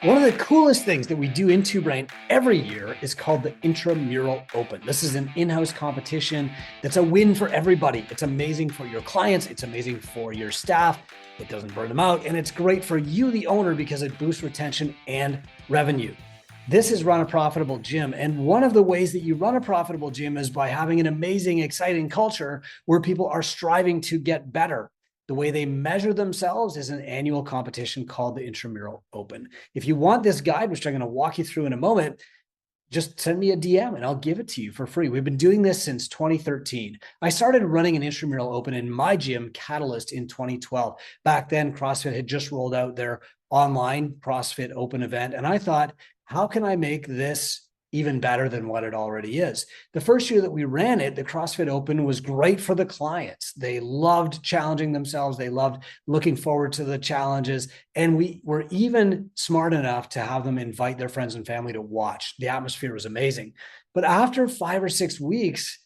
One of the coolest things that we do in Two Brain every year is called the Intramural Open. This is an in-house competition that's a win for everybody. It's amazing for your clients. It's amazing for your staff. It doesn't burn them out. And it's great for you, the owner, because it boosts retention and revenue. This is Run a Profitable Gym. And one of the ways that you run a profitable gym is by having an amazing, exciting culture where people are striving to get better. The way they measure themselves is an annual competition called the Intramural Open. If you want this guide, which I'm going to walk you through in a moment, just send me a DM and I'll give it to you for free. We've been doing this since 2013. I started running an Intramural Open in my gym, Catalyst, in 2012. Back then, CrossFit had just rolled out their online CrossFit Open event. And I thought, how can I make this even better than what it already is? The first year that we ran it, the CrossFit Open was great for the clients. They loved challenging themselves. They loved looking forward to the challenges. And we were even smart enough to have them invite their friends and family to watch. The atmosphere was amazing. But after 5 or 6 weeks,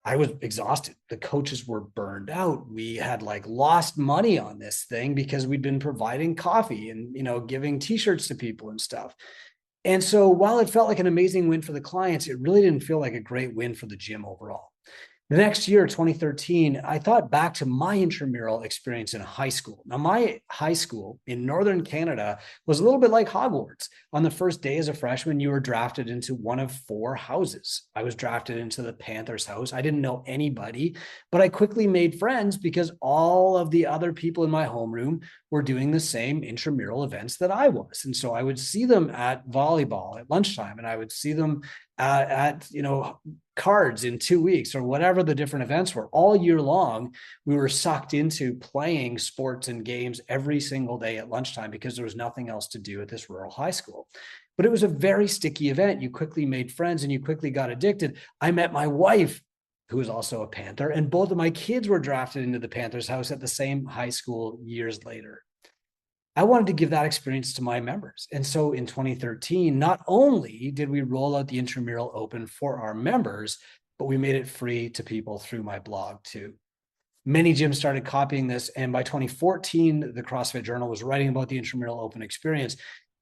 I was exhausted. The coaches were burned out. We had lost money on this thing because we'd been providing coffee and, giving t-shirts to people and stuff. And so while it felt like an amazing win for the clients, it really didn't feel like a great win for the gym overall. The next year, 2013, I thought back to my intramural experience in high school. Now, my high school in Northern Canada was a little bit like Hogwarts. On the first day as a freshman, you were drafted into one of 4 houses. I was drafted into the Panthers house. I didn't know anybody, but I quickly made friends because all of the other people in my homeroom were doing the same intramural events that I was. And so I would see them at volleyball at lunchtime, and I would see them at cards in 2 weeks, or whatever the different events were. All year long, we were sucked into playing sports and games every single day at lunchtime because there was nothing else to do at this rural high school. But it was a very sticky event. You quickly made friends and you quickly got addicted. I met my wife, who was also a Panther, and both of my kids were drafted into the Panthers house at the same high school years later. I wanted to give that experience to my members. And so in 2013, not only did we roll out the Intramural Open for our members, but we made it free to people through my blog too. Many gyms started copying this. And by 2014, the CrossFit Journal was writing about the Intramural Open experience.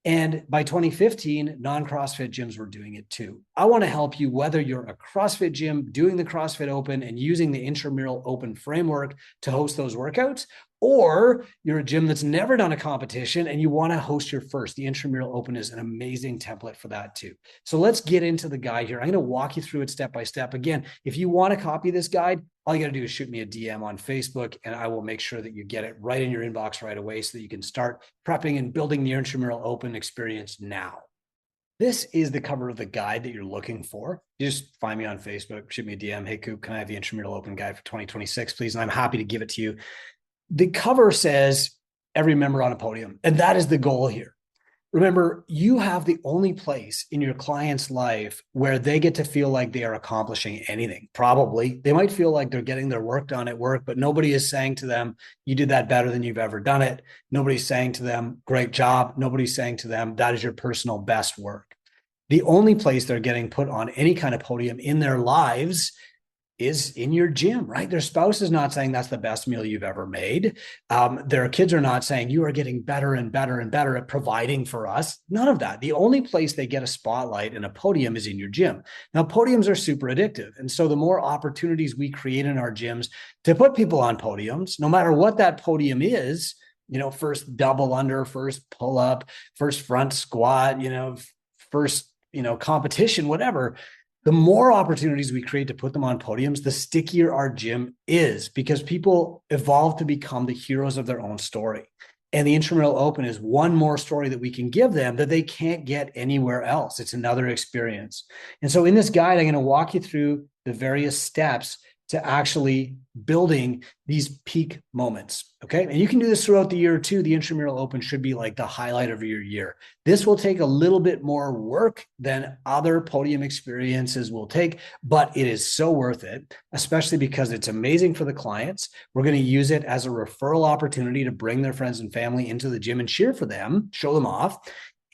And by 2015, non-CrossFit gyms were doing it too. I want to help you, whether you're a CrossFit gym doing the CrossFit Open and using the Intramural Open framework to host those workouts, or you're a gym that's never done a competition and you want to host your first. The Intramural Open is an amazing template for that too. So let's get into the guide here. I'm going to walk you through it step by step. Again, if you want to copy this guide, all you got to do is shoot me a DM on Facebook and I will make sure that you get it right in your inbox right away so that you can start prepping and building the Intramural Open experience now. This is the cover of the guide that you're looking for. You just find me on Facebook, shoot me a DM. Hey, Coop, can I have the Intramural Open guide for 2026, please? And I'm happy to give it to you. The cover says every member on a podium, and that is the goal here. Remember, you have the only place in your client's life where they get to feel like they are accomplishing anything. Probably they might feel like they're getting their work done at work, but nobody is saying to them, you did that better than you've ever done it. Nobody's saying to them, great job. Nobody's saying to them, that is your personal best work. The only place they're getting put on any kind of podium in their lives is in your gym, right? Their spouse is not saying that's the best meal you've ever made. Their kids are not saying you are getting better and better and better at providing for us. None of that. The only place they get a spotlight and a podium is in your gym. Now, podiums are super addictive. And so the more opportunities we create in our gyms to put people on podiums, no matter what that podium is, first double under, first pull up, first front squat, first, competition, whatever, the more opportunities we create to put them on podiums, the stickier our gym is, because people evolve to become the heroes of their own story. And the Intramural Open is one more story that we can give them that they can't get anywhere else. It's another experience. And so in this guide, I'm going to walk you through the various steps to actually building these peak moments. Okay. And you can do this throughout the year too. The Intramural Open should be like the highlight of your year. This will take a little bit more work than other podium experiences will take, but it is so worth it, especially because it's amazing for the clients. We're going to use it as a referral opportunity to bring their friends and family into the gym and cheer for them, show them off.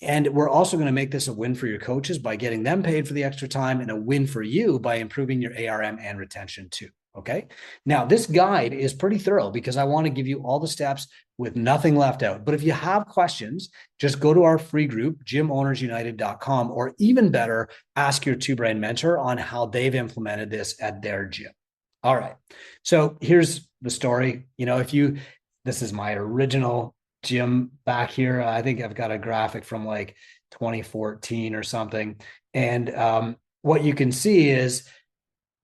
And we're also going to make this a win for your coaches by getting them paid for the extra time, and a win for you by improving your ARM and retention too. Okay. Now, this guide is pretty thorough because I want to give you all the steps with nothing left out. But if you have questions, just go to our free group, gymownersunited.com, or even better, ask your two-brain mentor on how they've implemented this at their gym. All right. So here's the story. This is my original gym back here. I think I've got a graphic from like 2014 or something. And what you can see is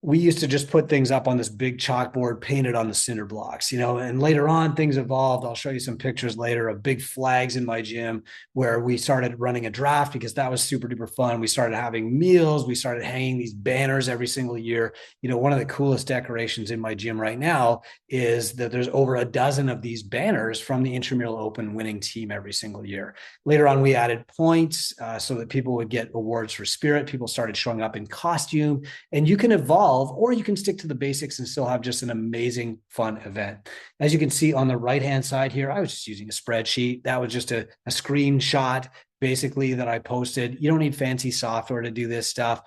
we used to just put things up on this big chalkboard painted on the cinder blocks, and later on things evolved. I'll show you some pictures later of big flags in my gym where we started running a draft because that was super duper fun. We started having meals. We started hanging these banners every single year. One of the coolest decorations in my gym right now is that there's over a dozen of these banners from the Intramural Open winning team every single year. Later on, we added points so that people would get awards for spirit. People started showing up in costume, and you can evolve, or you can stick to the basics and still have just an amazing, fun event. As you can see on the right-hand side here, I was just using a spreadsheet. That was just a screenshot, basically, that I posted. You don't need fancy software to do this stuff,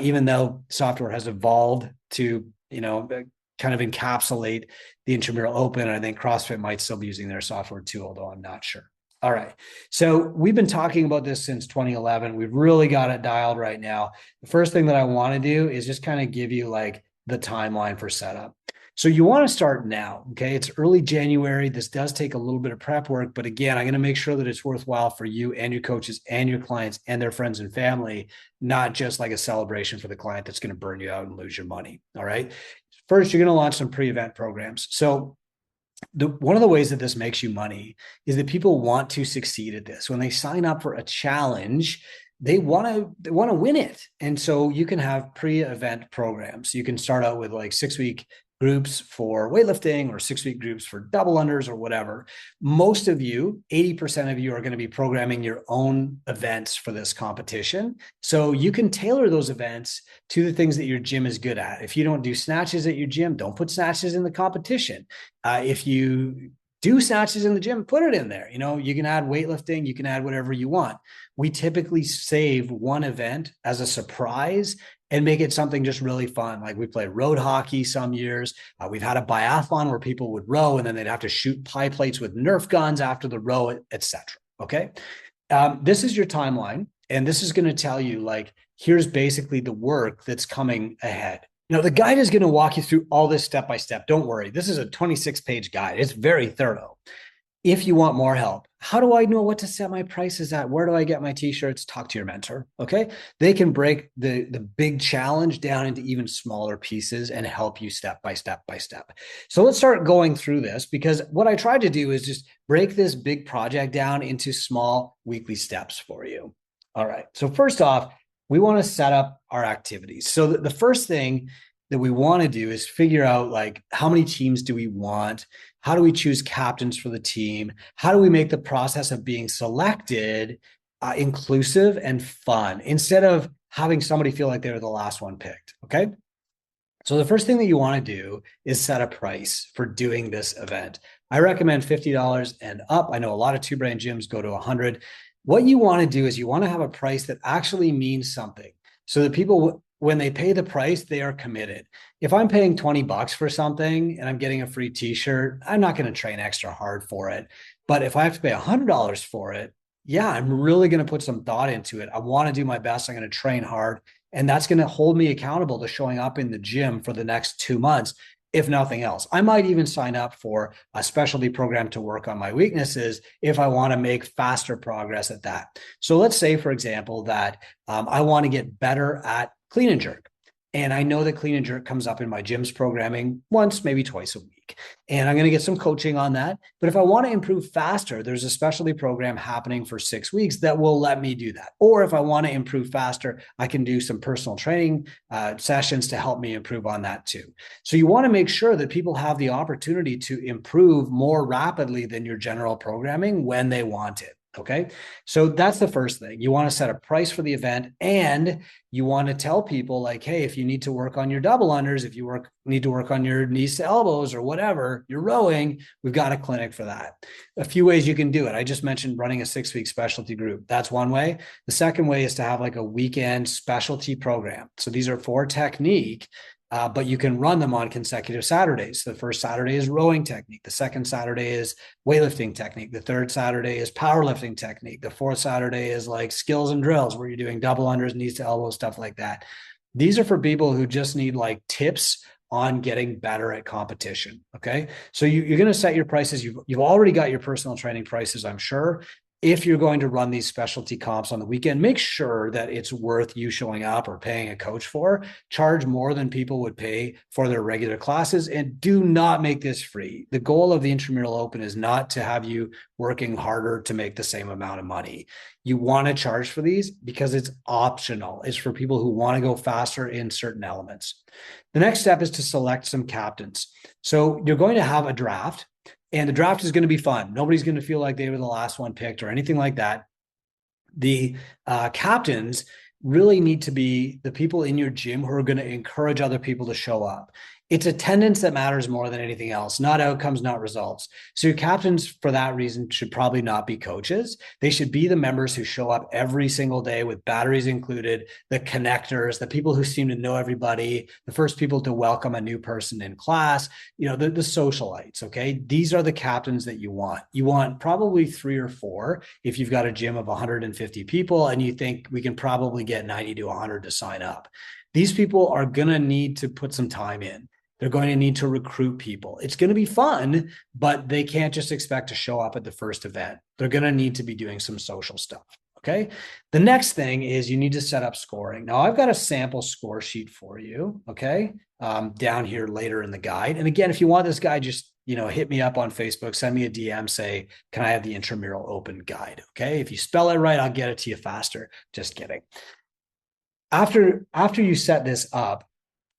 even though software has evolved to, kind of encapsulate the Intramural Open. I think CrossFit might still be using their software too, although I'm not sure. All right. So we've been talking about this since 2011. We've really got it dialed right now. The first thing that I want to do is just kind of give you like the timeline for setup. So you want to start now. Okay. It's early January. This does take a little bit of prep work, but again, I'm going to make sure that it's worthwhile for you and your coaches and your clients and their friends and family, not just like a celebration for the client that's going to burn you out and lose your money. All right. First, you're going to launch some pre-event programs. So one of the ways that this makes you money is that people want to succeed at this. When they sign up for a challenge, they want to win it. And so you can have pre-event programs. You can start out with like 6-week groups for weightlifting or 6-week groups for double unders or whatever. Most of you, 80% of you, are going to be programming your own events for this competition. So you can tailor those events to the things that your gym is good at. If you don't do snatches at your gym, don't put snatches in the competition. If you do snatches in the gym, put it in there. You can add weightlifting, you can add whatever you want. We typically save one event as a surprise and make it something just really fun. Like we play road hockey some years. We've had a biathlon where people would row and then they'd have to shoot pie plates with Nerf guns after the row, etc. Okay. This is your timeline. And this is going to tell you like, here's basically the work that's coming ahead. The guide is going to walk you through all this step by step. Don't worry. This is a 26-page guide. It's very thorough. If you want more help, how do I know what to set my prices at? Where do I get my t-shirts? Talk to your mentor. Okay. They can break the big challenge down into even smaller pieces and help you step by step by step. So let's start going through this, because what I tried to do is just break this big project down into small weekly steps for you. All right. So first off, we want to set up our activities. So the first thing that we want to do is figure out like, how many teams do we want? How do we choose captains for the team? How do we make the process of being selected inclusive and fun, instead of having somebody feel like they were the last one picked? Okay. So the first thing that you want to do is set a price for doing this event. I recommend $50 and up. I know a lot of two-brain gyms go to $100. What you want to do is you want to have a price that actually means something, so that people, when they pay the price, they are committed. If I'm paying $20 for something and I'm getting a free t-shirt, I'm not going to train extra hard for it. But if I have to pay $100 for it, yeah, I'm really going to put some thought into it. I want to do my best. I'm going to train hard. And that's going to hold me accountable to showing up in the gym for the next 2 months, if nothing else. I might even sign up for a specialty program to work on my weaknesses if I want to make faster progress at that. So let's say, for example, that I want to get better at clean and jerk. And I know that clean and jerk comes up in my gym's programming once, maybe twice a week. And I'm going to get some coaching on that. But if I want to improve faster, there's a specialty program happening for 6 weeks that will let me do that. Or if I want to improve faster, I can do some personal training sessions to help me improve on that too. So you want to make sure that people have the opportunity to improve more rapidly than your general programming when they want it. Okay. So that's the first thing. You want to set a price for the event, and you want to tell people like, hey, if you need to work on your double unders, if you need to work on your knees to elbows or whatever, you're rowing, we've got a clinic for that. A few ways you can do it. I just mentioned running a 6-week specialty group. That's one way. The second way is to have like a weekend specialty program. So these are for technique, but you can run them on consecutive Saturdays. The first Saturday is rowing technique. The second Saturday is weightlifting technique. The third Saturday is powerlifting technique. The fourth Saturday is like skills and drills where you're doing double unders, knees to elbows, stuff like that. These are for people who just need like tips on getting better at competition. Okay. So you're going to set your prices. You've already got your personal training prices, I'm sure. If you're going to run these specialty comps on the weekend, make sure that it's worth you showing up or paying a coach for. Charge more than people would pay for their regular classes, and do not make this free. The goal of the Intramural Open is not to have you working harder to make the same amount of money. You want to charge for these because it's optional. It's for people who want to go faster in certain elements. The next step is to select some captains. So you're going to have a draft. And the draft is going to be fun. Nobody's going to feel like they were the last one picked or anything like that. The captains really need to be the people in your gym who are going to encourage other people to show up. It's attendance that matters more than anything else, not outcomes, not results. So your captains, for that reason, should probably not be coaches. They should be the members who show up every single day with batteries included, the connectors, the people who seem to know everybody, the first people to welcome a new person in class, the socialites, okay? These are the captains that you want. You want probably 3 or 4 if you've got a gym of 150 people and you think we can probably get 90 to 100 to sign up. These people are going to need to put some time in. They're going to need to recruit people. It's going to be fun, but they can't just expect to show up at the first event. They're going to need to be doing some social stuff. Okay. The next thing is you need to set up scoring. Now I've got a sample score sheet for you. Okay. Down here later in the guide. And again, if you want this guide, just, hit me up on Facebook, send me a DM, say, can I have the Intramural Open guide? Okay. If you spell it right, I'll get it to you faster. Just kidding. After you set this up,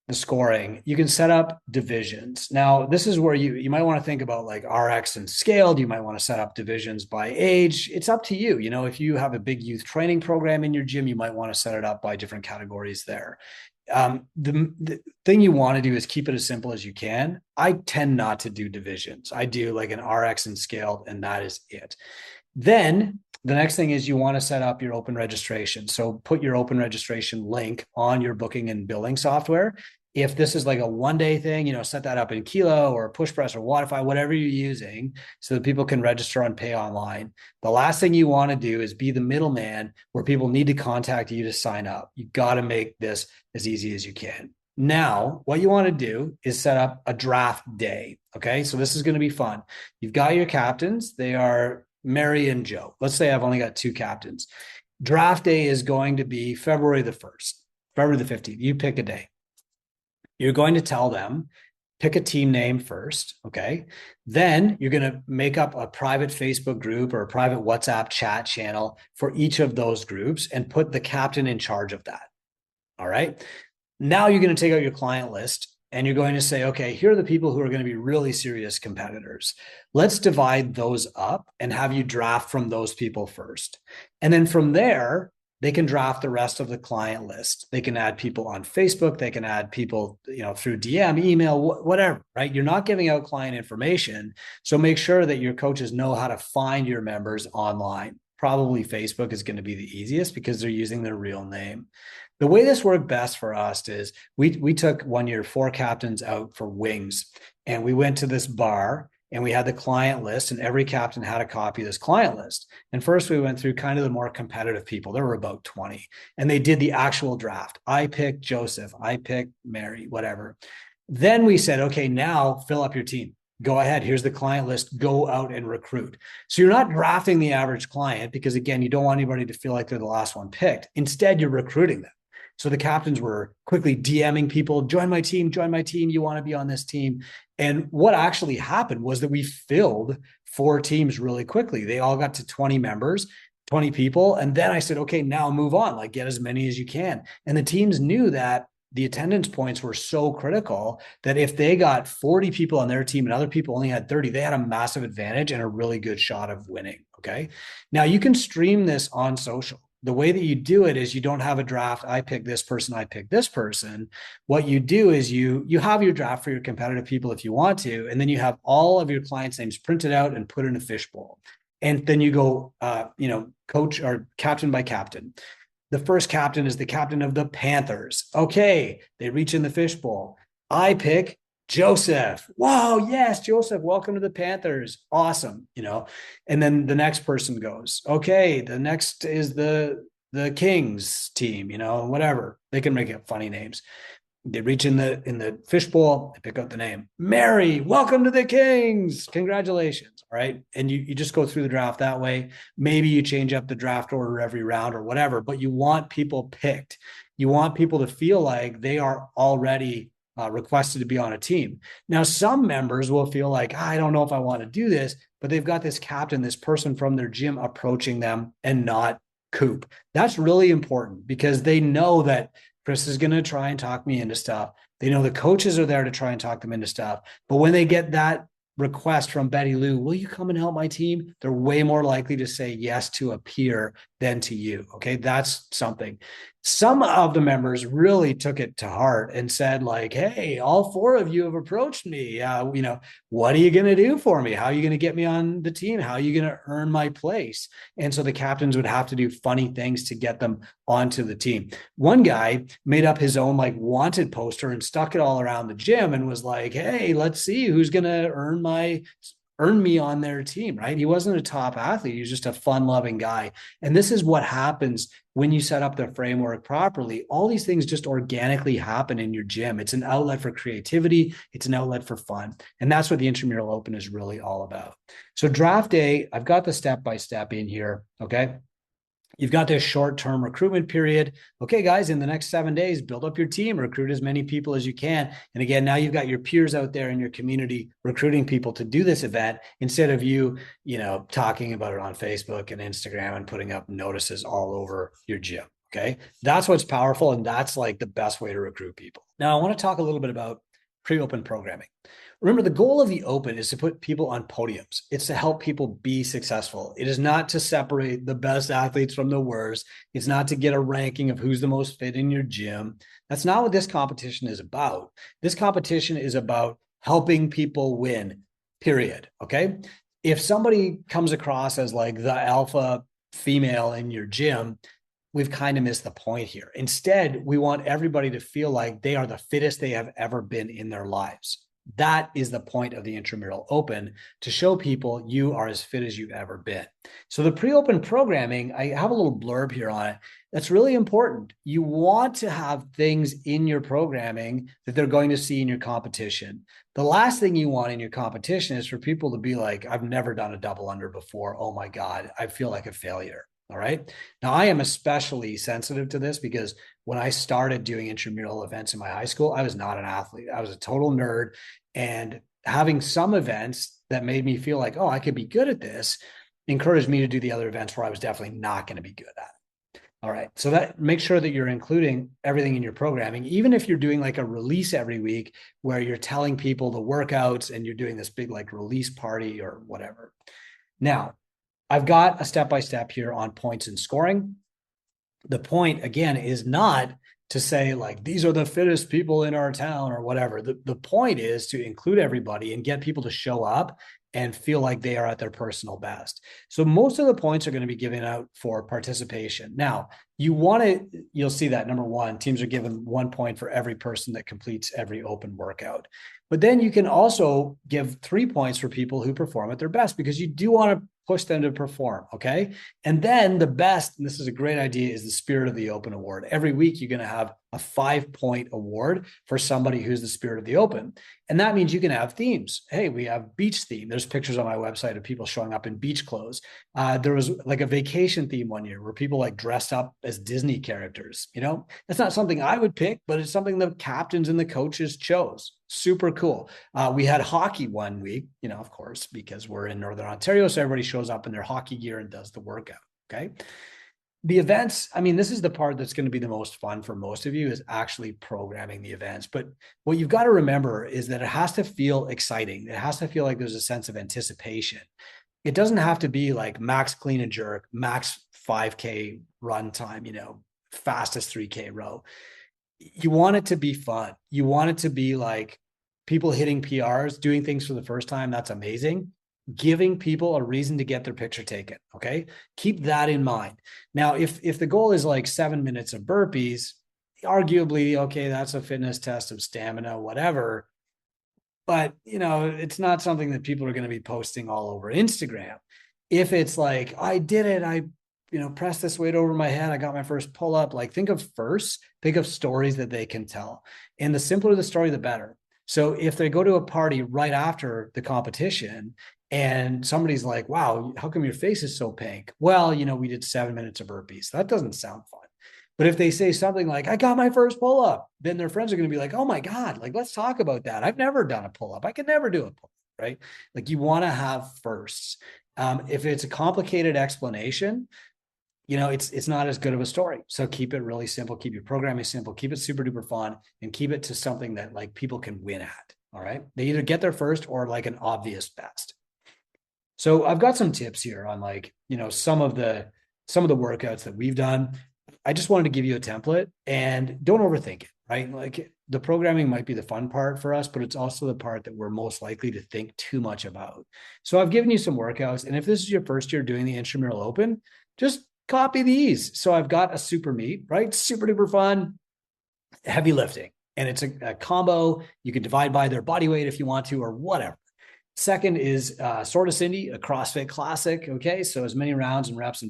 the scoring, you can set up divisions. Now, this is where you might want to think about like RX and scaled. You might want to set up divisions by age. It's up to you. If you have a big youth training program in your gym, you might want to set it up by different categories there. The thing you want to do is keep it as simple as you can. I tend not to do divisions. I do like an RX and scaled, and that is it. Then the next thing is you want to set up your open registration. So put your open registration link on your booking and billing software. If this is like a one-day thing, set that up in Kilo or Push Press or Wodify, whatever you're using, so that people can register and pay online. The last thing you want to do is be the middleman where people need to contact you to sign up. You got to make this as easy as you can. Now, what you want to do is set up a draft day. Okay, so this is going to be fun. You've got your captains. They are Mary and Joe. Let's say I've only got 2 captains. Draft day is going to be February the 1st, February the 15th. You pick a day. You're going to tell them, pick a team name first, okay? Then you're going to make up a private Facebook group or a private WhatsApp chat channel for each of those groups and put the captain in charge of that, all right? Now you're going to take out your client list and you're going to say, okay, here are the people who are going to be really serious competitors. Let's divide those up and have you draft from those people first. And then from there, they can draft the rest of the client list. They can add people on Facebook. They can add people, through DM, email, whatever, right? You're not giving out client information. So make sure that your coaches know how to find your members online. Probably Facebook is going to be the easiest because they're using their real name. The way this worked best for us is we took one year 4 captains out for wings, and we went to this bar and we had the client list, and every captain had a copy of this client list. And first we went through kind of the more competitive people. There were about 20, and they did the actual draft. I picked Joseph, I picked Mary, whatever. Then we said, okay, now fill up your team. Go ahead. Here's the client list. Go out and recruit. So you're not drafting the average client because, again, you don't want anybody to feel like they're the last one picked. Instead, you're recruiting them. So the captains were quickly DMing people, join my team, you want to be on this team. And what actually happened was that we filled 4 teams really quickly. They all got to 20 members, 20 people. And then I said, okay, now move on, like get as many as you can. And the teams knew that the attendance points were so critical that if they got 40 people on their team and other people only had 30, they had a massive advantage and a really good shot of winning. Okay. Now you can stream this on social. The way that you do it is you don't have a draft. I pick this person. I pick this person. What you do is you have your draft for your competitive people if you want to, and then you have all of your clients' names printed out and put in a fishbowl. And then you go, coach or captain by captain. The first captain is the captain of the Panthers. Okay, they reach in the fishbowl. I pick Joseph. Wow, yes, Joseph, welcome to the Panthers. Awesome, And then the next person goes, okay, the next is the Kings team, whatever. They can make up funny names. They reach in the fishbowl, they pick out the name. Mary, welcome to the Kings. Congratulations. All right. And you just go through the draft that way. Maybe you change up the draft order every round or whatever, but you want people picked. You want people to feel like they are already requested to be on a team. Now, some members will feel like, I don't know if I want to do this, but they've got this captain, this person from their gym approaching them and not Coop. That's really important because they know that Chris is going to try and talk me into stuff. They know the coaches are there to try and talk them into stuff. But when they get that request from Betty Lou, will you come and help my team? They're way more likely to say yes to a peer than to you. Okay. That's something. Some of the members really took it to heart and said like, hey, all four of you have approached me. What are you going to do for me? How are you going to get me on the team? How are you going to earn my place? And so the captains would have to do funny things to get them onto the team. One guy made up his own like wanted poster and stuck it all around the gym and was like, hey, let's see who's going to earn me on their team, right? He wasn't a top athlete. He was just a fun-loving guy. And this is what happens when you set up the framework properly. All these things just organically happen in your gym. It's an outlet for creativity. It's an outlet for fun. And that's what the Intramural Open is really all about. So draft day, I've got the step-by-step in here, okay? You've got this short-term recruitment period. Okay, guys, in the next 7 days, build up your team, recruit as many people as you can. And again, now you've got your peers out there in your community recruiting people to do this event instead of you, talking about it on Facebook and Instagram and putting up notices all over your gym. Okay, that's what's powerful. And that's like the best way to recruit people. Now, I want to talk a little bit about pre-open programming. Remember, the goal of the Open is to put people on podiums. It's to help people be successful. It is not to separate the best athletes from the worst. It's not to get a ranking of who's the most fit in your gym. That's not what this competition is about. This competition is about helping people win, period. Okay. If somebody comes across as like the alpha female in your gym, we've kind of missed the point here. Instead, we want everybody to feel like they are the fittest they have ever been in their lives. That is the point of the Intramural Open, to show people you are as fit as you've ever been. So the pre-open programming, I have a little blurb here on it. That's really important. You want to have things in your programming that they're going to see in your competition. The last thing you want in your competition is for people to be like, I've never done a double under before. Oh my God, I feel like a failure. All right. Now, I am especially sensitive to this because when I started doing intramural events in my high school, I was not an athlete. I was a total nerd. And having some events that made me feel like, oh, I could be good at this, encouraged me to do the other events where I was definitely not going to be good at it. All right. So that make sure that you're including everything in your programming, even if you're doing like a release every week where you're telling people the workouts and you're doing this big like release party or whatever. Now, I've got a step-by-step here on points and scoring. The point, again, is not to say like, these are the fittest people in our town or whatever. The point is to include everybody and get people to show up and feel like they are at their personal best. So most of the points are going to be given out for participation. Now, you'll see that number one, teams are given 1 point for every person that completes every open workout. But then you can also give 3 points for people who perform at their best, because you do want to push them to perform. Okay. And then the best, and this is a great idea, is the Spirit of the Open Award. Every week, you're going to have a 5-point award for somebody who's the Spirit of the Open. And that means you can have themes. Hey, we have beach theme. There's pictures on my website of people showing up in beach clothes. There was like a vacation theme one year where people like dressed up as Disney characters. That's not something I would pick, but it's something the captains and the coaches chose. Super cool. We had hockey one week, of course, because we're in Northern Ontario. So everybody shows up in their hockey gear and does the workout. Okay. The events, this is the part that's going to be the most fun for most of you, is actually programming the events. But what you've got to remember is that it has to feel exciting. It has to feel like there's a sense of anticipation. It doesn't have to be like max clean and jerk, max 5K run time, fastest 3K row. You want it to be fun. You want it to be like people hitting PRs, doing things for the first time. That's amazing. giving people a reason to get their picture taken. Okay. Keep that in mind. Now, if the goal is like 7 minutes of burpees, arguably, okay, that's a fitness test of stamina, whatever. But, it's not something that people are going to be posting all over Instagram. If it's like, I did it, I, pressed this weight over my head, I got my first pull up, like think of stories that they can tell. And the simpler the story, the better. So if they go to a party right after the competition and somebody's like, wow, how come your face is so pink? Well, we did 7 minutes of burpees. That doesn't sound fun. But if they say something like, I got my first pull up, then their friends are going to be like, oh my God, like, let's talk about that. I've never done a pull up. I can never do a pull up, right? Like you want to have firsts. If it's a complicated explanation, it's not as good of a story. So keep it really simple, keep your programming simple, keep it super duper fun, and keep it to something that like people can win at. All right. They either get there first or like an obvious best. So I've got some tips here on like, some of the workouts that we've done. I just wanted to give you a template and don't overthink it, right? Like the programming might be the fun part for us, but it's also the part that we're most likely to think too much about. So I've given you some workouts. And if this is your first year doing the Intramural Open, just copy these. So I've got a super meet, right? Super duper fun, heavy lifting. And it's a combo. You can divide by their body weight if you want to, or whatever. Second is Sort of Cindy, a CrossFit classic. Okay. So as many rounds and reps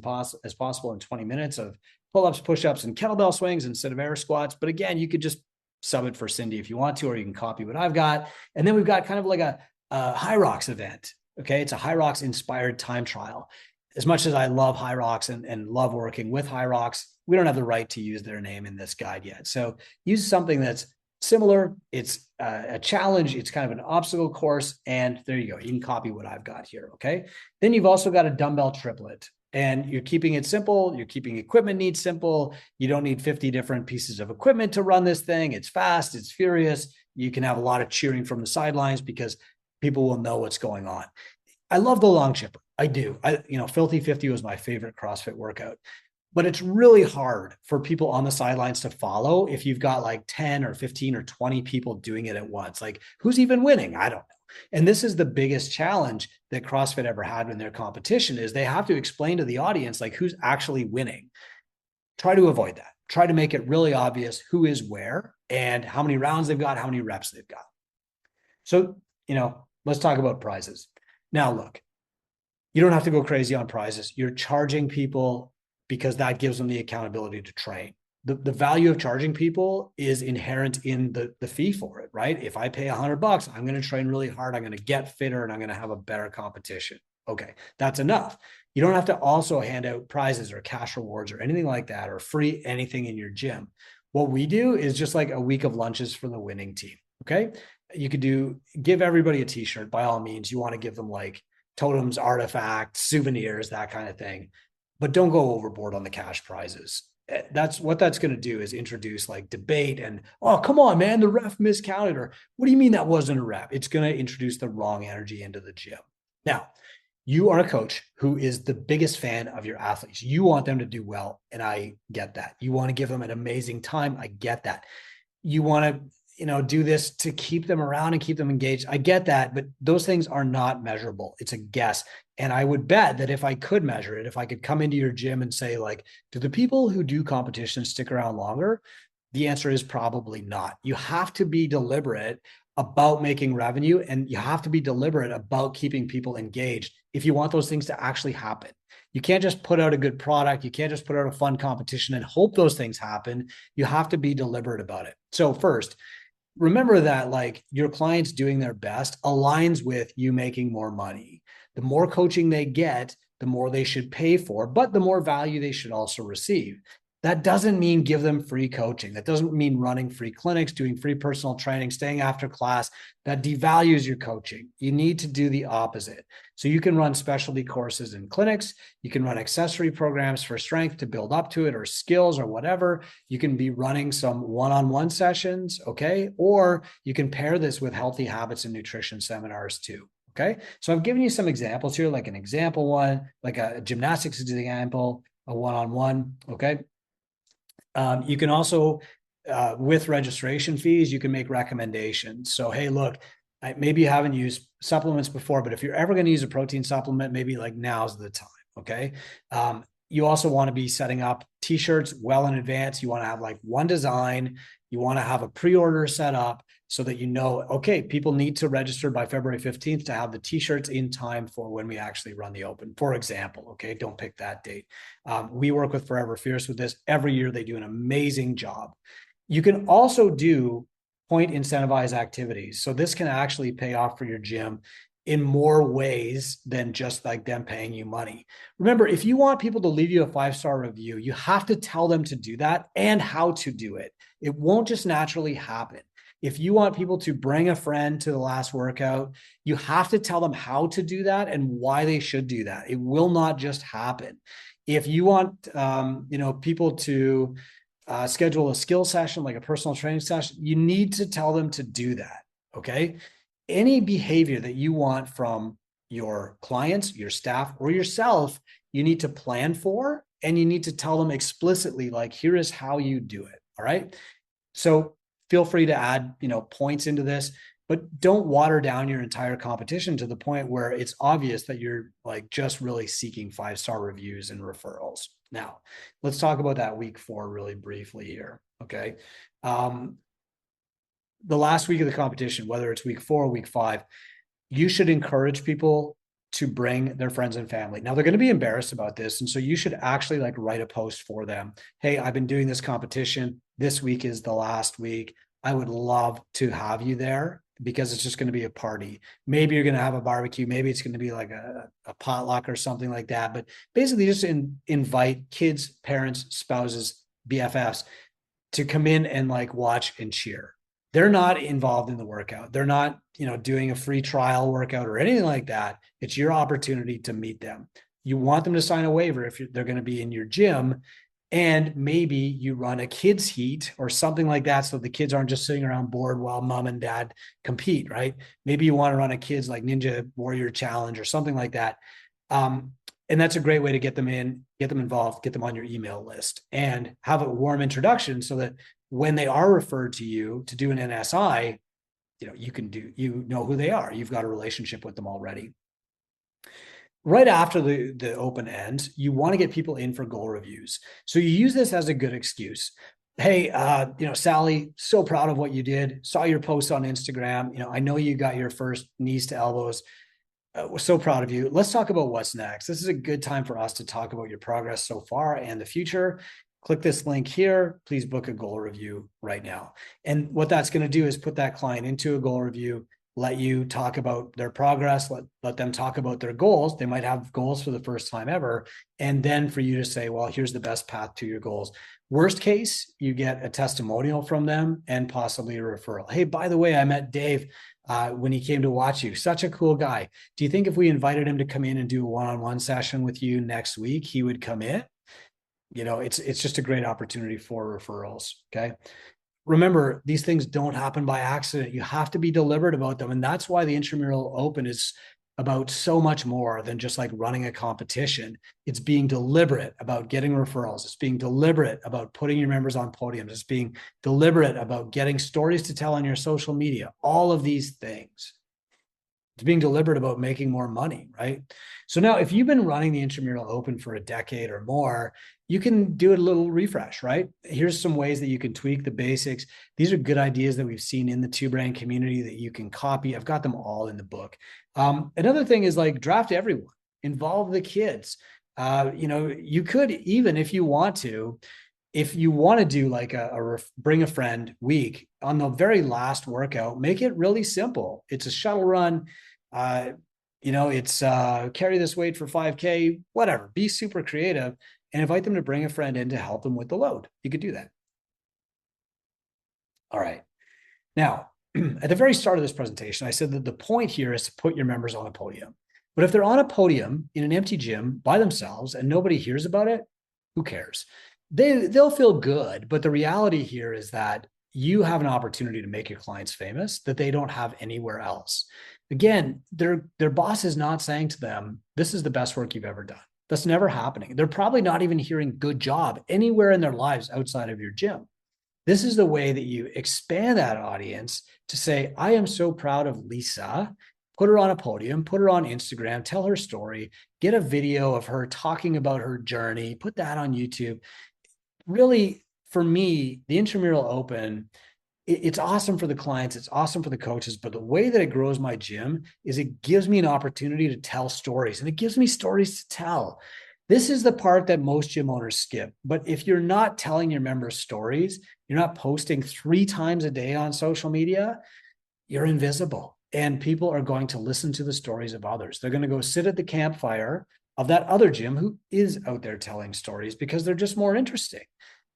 as possible in 20 minutes of pull-ups, push-ups, and kettlebell swings instead of air squats. But again, you could just sub it for Cindy if you want to, or you can copy what I've got. And then we've got kind of like a High Rocks event. Okay. It's a High Rocks inspired time trial. As much as I love High Rocks and love working with High Rocks, we don't have the right to use their name in this guide yet. So use something that's similar. It's a challenge. It's kind of an obstacle course. And there you go. You can copy what I've got here. Okay. Then you've also got a dumbbell triplet. And you're keeping it simple. You're keeping equipment needs simple. You don't need 50 different pieces of equipment to run this thing. It's fast. It's furious. You can have a lot of cheering from the sidelines because people will know what's going on. I love the long chipper. I do. Filthy 50 was my favorite CrossFit workout. But it's really hard for people on the sidelines to follow if you've got like 10 or 15 or 20 people doing it at once. Like, who's even winning? I don't know. And this is the biggest challenge that CrossFit ever had in their competition is they have to explain to the audience, like, who's actually winning. Try to avoid that. Try to make it really obvious who is where and how many rounds they've got, how many reps they've got. So, let's talk about prizes. Now, look, you don't have to go crazy on prizes. You're charging people because that gives them the accountability to train. The value of charging people is inherent in the fee for it, right? If I pay $100, I'm going to train really hard. I'm going to get fitter and I'm going to have a better competition. Okay, that's enough. You don't have to also hand out prizes or cash rewards or anything like that or free anything in your gym. What we do is just like a week of lunches for the winning team. Okay, you could give everybody a t-shirt by all means. You want to give them like totems, artifacts, souvenirs, that kind of thing. But don't go overboard on the cash prizes. That's going to do is introduce like debate and, oh, come on, man, the ref miscounted, or what do you mean that wasn't a rep? It's going to introduce the wrong energy into the gym. Now, you are a coach who is the biggest fan of your athletes. You want them to do well. And I get that. You want to give them an amazing time. I get that. You want to, do this to keep them around and keep them engaged. I get that, but those things are not measurable. It's a guess. And I would bet that if I could measure it, if I could come into your gym and say, like, do the people who do competitions stick around longer? The answer is probably not. You have to be deliberate about making revenue, and you have to be deliberate about keeping people engaged if you want those things to actually happen. You can't just put out a good product. You can't just put out a fun competition and hope those things happen. You have to be deliberate about it. So first, remember that like your clients doing their best aligns with you making more money. The more coaching they get, the more they should pay for, but the more value they should also receive. That doesn't mean give them free coaching. That doesn't mean running free clinics, doing free personal training, staying after class. That devalues your coaching. You need to do the opposite. So you can run specialty courses and clinics. You can run accessory programs for strength to build up to it, or skills or whatever. You can be running some one-on-one sessions, okay? Or you can pair this with healthy habits and nutrition seminars too. Okay. So I've given you some examples here, like an example one, like a gymnastics example, a one-on-one. Okay. You can also, with registration fees, you can make recommendations. So, hey, look, maybe you haven't used supplements before, but if you're ever going to use a protein supplement, maybe like now's the time. Okay. You also want to be setting up t-shirts well in advance. You want to have like one design. You want to have a pre-order set up so that you know, okay, people need to register by February 15th to have the t-shirts in time for when we actually run the Open, for example. Okay. Don't pick that date. We work with Forever Fierce with this every year. They do an amazing job. You can also do point incentivized activities. So this can actually pay off for your gym in more ways than just like them paying you money. Remember, if you want people to leave you a 5-star review, you have to tell them to do that and how to do it. It won't just naturally happen. If you want people to bring a friend to the last workout, you have to tell them how to do that and why they should do that. It will not just happen. If you want, people to schedule a skill session, like a personal training session, you need to tell them to do that. Okay. Any behavior that you want from your clients, your staff, or yourself, you need to plan for, and you need to tell them explicitly, like, here is how you do it. All right. So feel free to add, points into this, but don't water down your entire competition to the point where it's obvious that you're like just really seeking 5-star reviews and referrals. Now, let's talk about that week 4 really briefly here. Okay. The last week of the competition, whether it's week 4 or week 5, you should encourage people to bring their friends and family. Now, they're going to be embarrassed about this. And so you should actually like write a post for them. Hey, I've been doing this competition. This week is the last week. I would love to have you there because it's just going to be a party. Maybe you're going to have a barbecue. Maybe it's going to be like a potluck or something like that. But basically just invite kids, parents, spouses, BFFs to come in and like watch and cheer. They're not involved in the workout. They're not, doing a free trial workout or anything like that. It's your opportunity to meet them. You want them to sign a waiver if they're going to be in your gym. And maybe you run a kids heat or something like that. So the kids aren't just sitting around bored while mom and dad compete, right? Maybe you want to run a kids like Ninja Warrior Challenge or something like that. And that's a great way to get them in, get them involved, get them on your email list, and have a warm introduction so that when they are referred to you to do an NSI, you know who they are. You've got a relationship with them already. Right after the Open ends, you want to get people in for goal reviews. So you use this as a good excuse. Hey, Sally, so proud of what you did. Saw your post on Instagram. I know you got your first knees to elbows. We're so proud of you. Let's talk about what's next. This is a good time for us to talk about your progress so far and the future. Click this link here. Please book a goal review right now. And what that's going to do is put that client into a goal review, let you talk about their progress, let them talk about their goals. They might have goals for the first time ever. And then for you to say, well, here's the best path to your goals. Worst case, you get a testimonial from them and possibly a referral. Hey, by the way, I met Dave when he came to watch you. Such a cool guy. Do you think if we invited him to come in and do a one-on-one session with you next week, he would come in? It's just a great opportunity for referrals. Okay. Remember, these things don't happen by accident. You have to be deliberate about them. And that's why the Intramural Open is about so much more than just like running a competition. It's being deliberate about getting referrals. It's being deliberate about putting your members on podiums. It's being deliberate about getting stories to tell on your social media, all of these things. It's being deliberate about making more money, right? So now if you've been running the Intramural Open for a decade or more, you can do a little refresh, right? Here's some ways that you can tweak the basics. These are good ideas that we've seen in the Two Brain community that you can copy. I've got them all in the book. Another thing is like draft everyone, involve the kids. You could even, if you want to do like a bring a friend week on the very last workout, make it really simple. It's a shuttle run. It's carry this weight for 5K, whatever. Be super creative and invite them to bring a friend in to help them with the load. You could do that. All right. Now, at the very start of this presentation, I said that the point here is to put your members on a podium. But if they're on a podium in an empty gym by themselves and nobody hears about it, who cares? They'll feel good. But the reality here is that you have an opportunity to make your clients famous that they don't have anywhere else. Again, their boss is not saying to them, this is the best work you've ever done. That's never happening. They're probably not even hearing good job anywhere in their lives outside of your gym. This is the way that you expand that audience to say, I am so proud of Lisa. Put her on a podium, put her on Instagram, tell her story, get a video of her talking about her journey, put that on YouTube. Really, for me, the Intramural Open, it's awesome for the clients, it's awesome for the coaches, but the way that it grows my gym is it gives me an opportunity to tell stories, and it gives me stories to tell. This is the part that most gym owners skip. But if you're not telling your members stories, you're not posting 3 times a day on social media, you're invisible. And people are going to listen to the stories of others. They're going to go sit at the campfire of that other gym who is out there telling stories because they're just more interesting.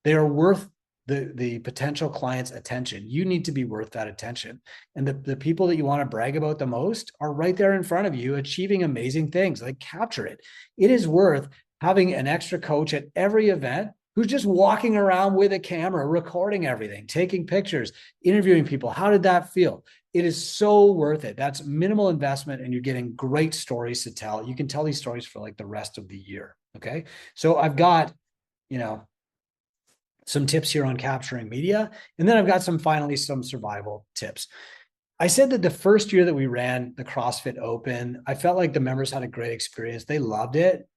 They are worth the potential client's attention. You need to be worth that attention. And the people that you want to brag about the most are right there in front of you, achieving amazing things. Like, capture it. It is worth having an extra coach at every event who's just walking around with a camera, recording everything, taking pictures, interviewing people. How did that feel? It is so worth it. That's minimal investment, and you're getting great stories to tell. You can tell these stories for like the rest of the year. Okay. So I've got, some tips here on capturing media. And then I've got some survival tips. I said that the first year that we ran the CrossFit Open, I felt like the members had a great experience. They loved it.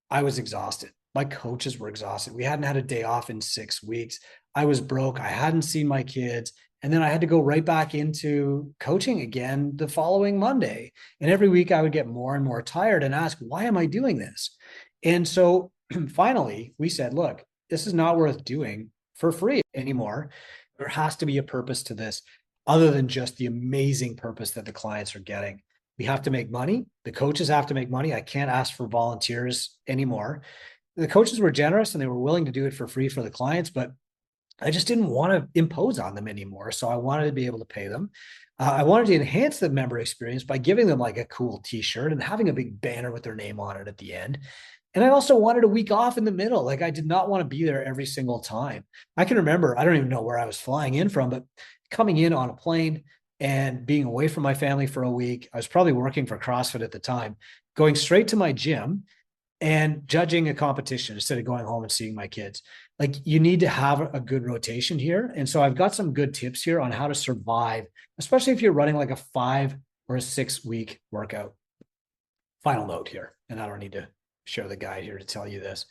I was exhausted. My coaches were exhausted. We hadn't had a day off in 6 weeks. I was broke. I hadn't seen my kids. And then I had to go right back into coaching again the following Monday. And every week I would get more and more tired and ask, why am I doing this? And so finally we said, look, this is not worth doing for free anymore. There has to be a purpose to this other than just the amazing purpose that the clients are getting. We have to make money. The coaches have to make money. I can't ask for volunteers anymore. The coaches were generous and they were willing to do it for free for the clients, but I just didn't want to impose on them anymore. So I wanted to be able to pay them. I wanted to enhance the member experience by giving them like a cool t-shirt and having a big banner with their name on it at the end. And I also wanted a week off in the middle. Like, I did not want to be there every single time. I can remember, I don't even know where I was flying in from, but coming in on a plane and being away from my family for a week. I was probably working for CrossFit at the time, going straight to my gym and judging a competition instead of going home and seeing my kids. Like, you need to have a good rotation here. And so I've got some good tips here on how to survive, especially if you're running like a 5 or a 6 week workout. Final note here, and I don't need to share the guide here to tell you this.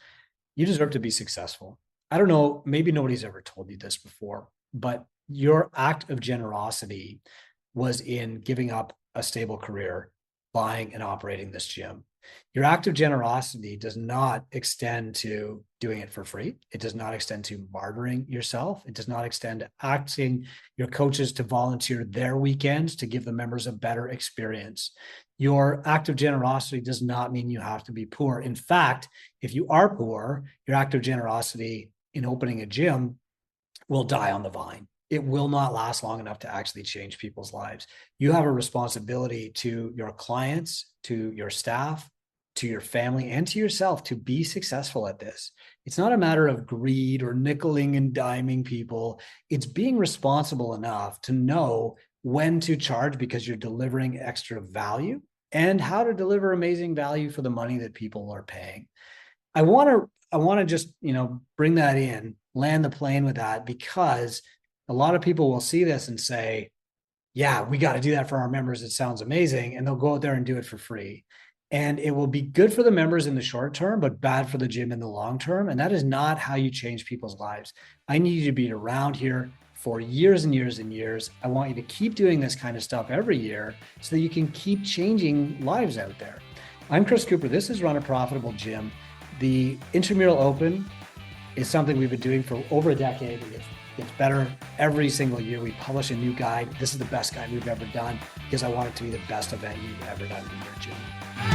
You deserve to be successful. I don't know, maybe nobody's ever told you this before, but your act of generosity was in giving up a stable career, buying and operating this gym. Your act of generosity does not extend to doing it for free. It does not extend to bartering yourself. It does not extend to asking your coaches to volunteer their weekends to give the members a better experience. Your act of generosity does not mean you have to be poor. In fact, if you are poor, your act of generosity in opening a gym will die on the vine. It will not last long enough to actually change people's lives. You have a responsibility to your clients, to your staff, to your family, and to yourself to be successful at this. It's not a matter of greed or nickeling and diming people. It's being responsible enough to know when to charge because you're delivering extra value, and how to deliver amazing value for the money that people are paying. I want to just, bring that in, land the plane with that, because a lot of people will see this and say, yeah, we got to do that for our members. It sounds amazing. And they'll go out there and do it for free. And it will be good for the members in the short term, but bad for the gym in the long term. And that is not how you change people's lives. I need you to be around here for years and years and years. I want you to keep doing this kind of stuff every year so that you can keep changing lives out there. I'm Chris Cooper. This is Run a Profitable Gym. The Intramural Open is something we've been doing for over a decade. It's better every single year. We publish a new guide. This is the best guide we've ever done because I want it to be the best event you've ever done in your gym.